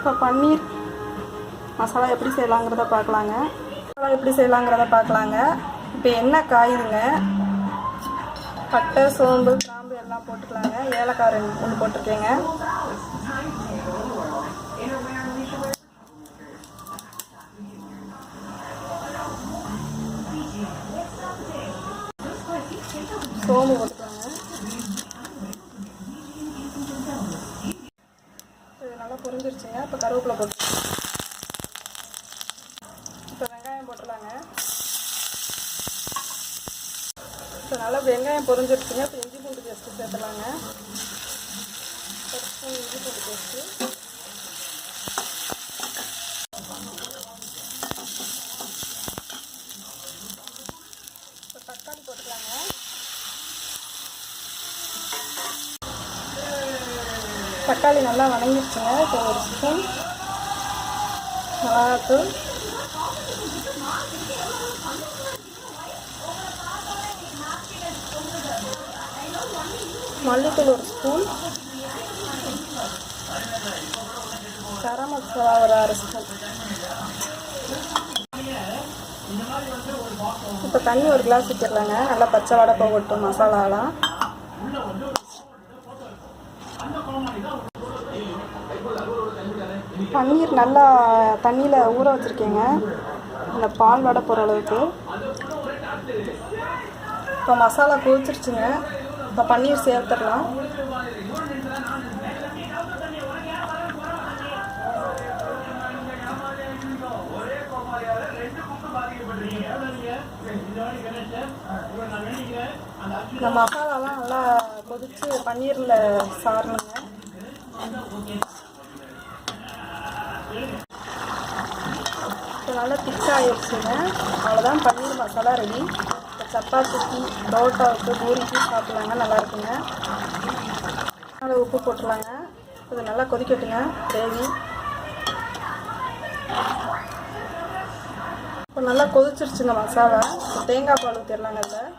இப்போ பன்னீர் மசாலா எப்படி செய்யலாங்கிறத பார்க்கலாங்க. இப்போ எண்ணெய் காயுதுங்க. பட்டை, சோம்பு, கிராம்பு எல்லாம் போட்டுக்கலாங்க. ஏலக்காய் ஒன்று போட்டிருக்கேங்க. சோம்பு போட்டுக்கலாங்க. இது நல்லா பொரிஞ்சிருச்சுங்க. இப்போ கருவேப்பிலை போட்டு இப்போ வெங்காயம் போட்டுடலாங்க. இப்போ நல்லா வெங்காயம் பொரிஞ்சிருச்சுங்க. இப்போ இஞ்சி பூண்டு பேஸ்ட்டு சேர்த்துலாங்க. ஒரு ஸ்பூன் இஞ்சி பூண்டு பேஸ்ட்டு, இப்போ தக்காளி போட்டுக்கலாங்க. தக்காளி நல்லா வணங்கிடுச்சுங்க. இப்போ ஒரு ஸ்பூன் மிளகாத்தூள், மல்லித்தூள் ஒரு ஸ்பூன், கரம் மசாலா ஒரு அரை ஸ்பூன். இப்போ தண்ணி ஒரு கிளாஸ் ஊற்றிடலாங்க. நல்லா பச்சை வடை போகட்டும் மசாலாலாம். பன்னீர் நல்லா தண்ணியில் ஊற வச்சுருக்கேங்க. இந்த பால் வடை போகிற அளவுக்கு. இப்போ மசாலா கொதிச்சிருச்சுங்க. இப்போ பன்னீர் சேர்த்துடலாம். இந்த மசாலாலாம் நல்லா கொதிச்சு பன்னீரில் சாரணுங்க. இப்போ நல்லா திக்காகிடுச்சுங்க. அவ்வளோதான், பன்னீர் மசாலா ரெடி. சப்பாத்திக்கு, பரோட்டாவுக்கு, பூரிக்கு சாப்பிட்லாங்க. நல்லா இருக்குங்க. நல்லா உப்பு போட்டுடலாங்க. இது நல்லா கொதிக்கட்டுங்க கிரேவி. இப்போ நல்லா கொதிச்சிருச்சுங்க மசாலா. இப்போ தேங்காய் பால் ஊற்றிடலாங்க. அதில்